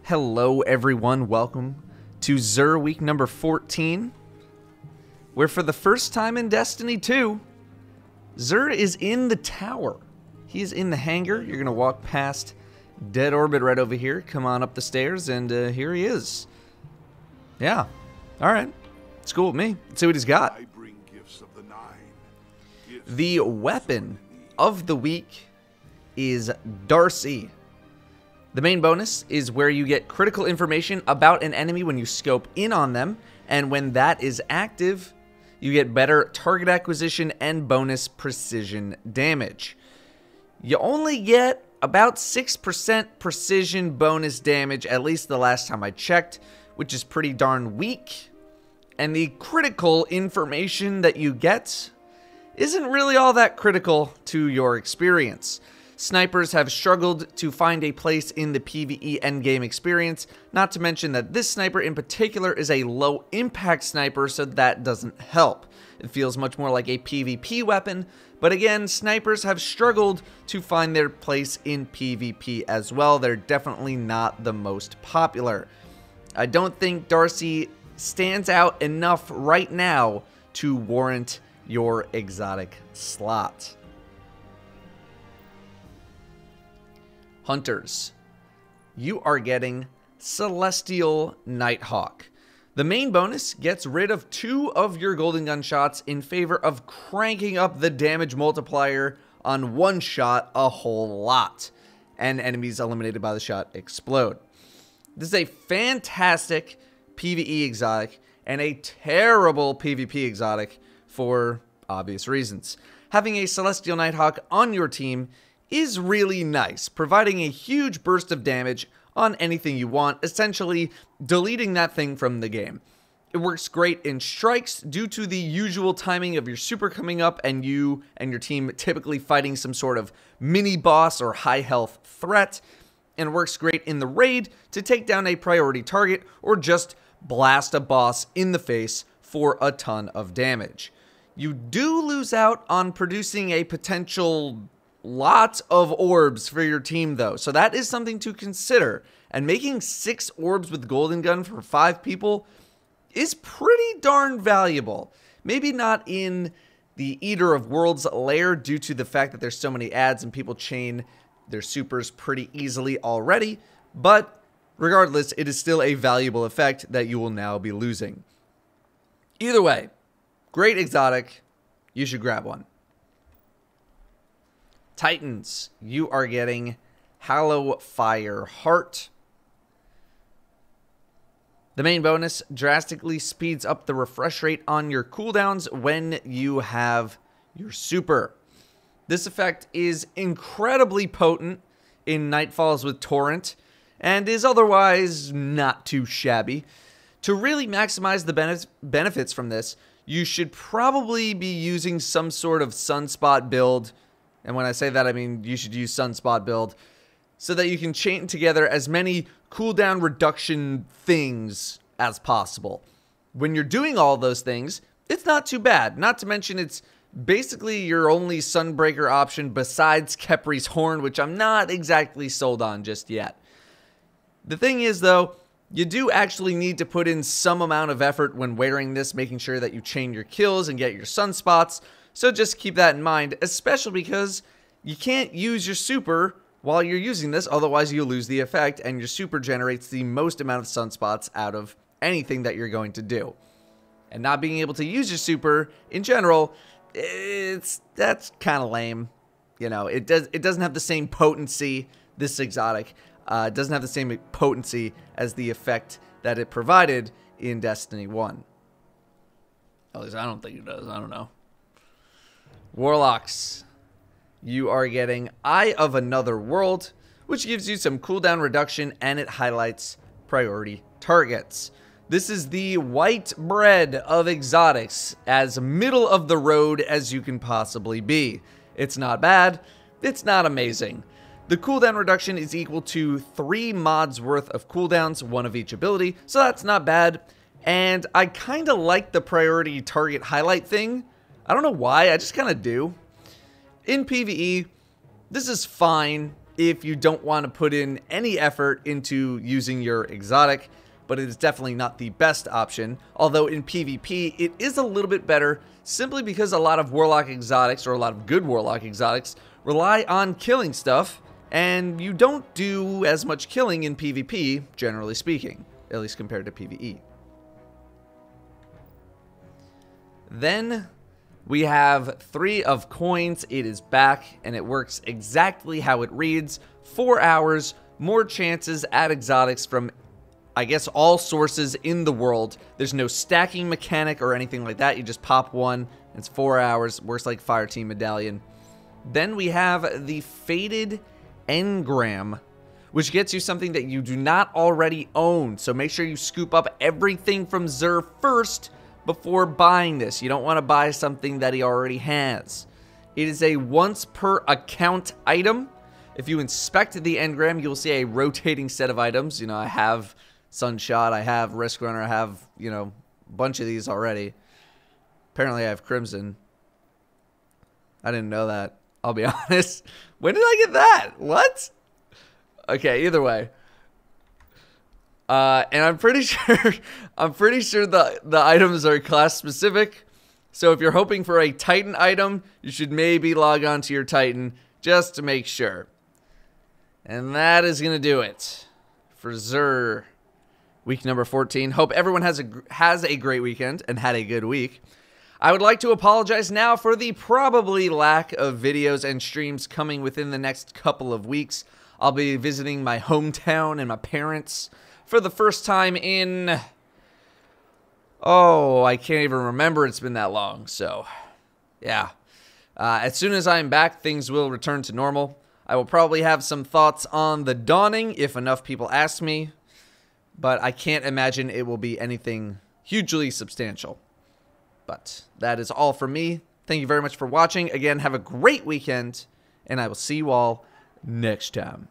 Hello everyone, welcome to Xur week number 14, where for the first time in Destiny 2, Xur is in the tower. He's in the hangar. You're going to walk past Dead Orbit right over here, come on up the stairs, and here he is. Yeah, alright, it's cool with me. Let's see what he's got. I bring gifts of the nine. The weapon of the week is Darcy. The main bonus is where you get critical information about an enemy when you scope in on them, and when that is active, you get better target acquisition and bonus precision damage. You only get about 6% precision bonus damage, at least the last time I checked, which is pretty darn weak. And the critical information that you get isn't really all that critical to your experience. Snipers have struggled to find a place in the PvE endgame experience, not to mention that this sniper in particular is a low impact sniper, so that doesn't help. It feels much more like a PvP weapon, but again, snipers have struggled to find their place in PvP as well. They're definitely not the most popular. I don't think Darcy stands out enough right now to warrant your exotic slot. Hunters, you are getting Celestial Nighthawk. The main bonus gets rid of 2 of your golden gun shots in favor of cranking up the damage multiplier on one shot a whole lot, and enemies eliminated by the shot explode. This is a fantastic PvE exotic and a terrible PvP exotic for obvious reasons. Having a Celestial Nighthawk on your team is really nice, providing a huge burst of damage on anything you want, essentially deleting that thing from the game. It works great in strikes due to the usual timing of your super coming up and you and your team typically fighting some sort of mini boss or high health threat, and works great in the raid to take down a priority target or just blast a boss in the face for a ton of damage. You do lose out on producing a potential lots of orbs for your team though, so that is something to consider. And making 6 orbs with golden gun for 5 people is pretty darn valuable. Maybe not in the Eater of Worlds lair due to the fact that there's so many ads and people chain their supers pretty easily already, but regardless, it is still a valuable effect that you will now be losing. Either way, great exotic, you should grab one. Titans, you are getting Hallowfire Heart. The main bonus drastically speeds up the refresh rate on your cooldowns when you have your super. This effect is incredibly potent in Nightfalls with Torrent and is otherwise not too shabby. To really maximize the benefits from this, you should probably be using some sort of Sunspot build. And when I say that, I mean you should use Sunspot build so that you can chain together as many cooldown reduction things as possible. When you're doing all those things, it's not too bad. Not to mention it's basically your only Sunbreaker option besides Kepri's Horn, which I'm not exactly sold on just yet. The thing is, though, you do actually need to put in some amount of effort when wearing this, making sure that you chain your kills and get your sunspots. So just keep that in mind, especially because you can't use your super while you're using this, otherwise you'll lose the effect, and your super generates the most amount of sunspots out of anything that you're going to do. And not being able to use your super, in general, that's kind of lame. You know, it doesn't have the same potency, this exotic. It doesn't have the same potency as the effect that it provided in Destiny 1. At least I don't think it does, I don't know. Warlocks, you are getting Eye of Another World, which gives you some cooldown reduction and it highlights priority targets. This is the white bread of exotics, as middle of the road as you can possibly be. It's not bad, it's not amazing. The cooldown reduction is equal to 3 mods worth of cooldowns, 1 of each ability, so that's not bad. And I kind of like the priority target highlight thing. I don't know why, I just kind of do. In PvE, this is fine. if you don't want to put in any effort into using your exotic, but it is definitely not the best option. Although in PvP, it is a little bit better simply because a lot of Warlock exotics, or a lot of good Warlock exotics, rely on killing stuff, and you don't do as much killing in PvP, generally speaking, at least compared to PvE. Then we have 3 of coins. It is back, and it works exactly how it reads. 4 hours, more chances at exotics from, I guess, all sources in the world. There's no stacking mechanic or anything like that. You just pop one. It's 4 hours. Works like Fireteam Medallion. Then we have the Faded Engram, which gets you something that you do not already own. So make sure you scoop up everything from Xur first before buying this. You don't want to buy something that he already has. It is a once per account item. If you inspect the engram, you'll see a rotating set of items. You know, I have Sunshot, I have Risk Runner, I have, you know, a bunch of these already. Apparently I have Crimson. I didn't know that, I'll be honest. When did I get that? What? Okay, either way. And I'm pretty sure the items are class specific. So if you're hoping for a Titan item, you should maybe log on to your Titan just to make sure. And that is going to do it for Xur week number 14. Hope everyone has a great weekend and had a good week. I would like to apologize now for the probably lack of videos and streams coming within the next couple of weeks. I'll be visiting my hometown and my parents for the first time in, oh, I can't even remember. It's been that long. So, yeah. As soon as I'm back, things will return to normal. I will probably have some thoughts on the Dawning if enough people ask me, but I can't imagine it will be anything hugely substantial. But that is all from me. Thank you very much for watching. Again, have a great weekend, and I will see you all next time.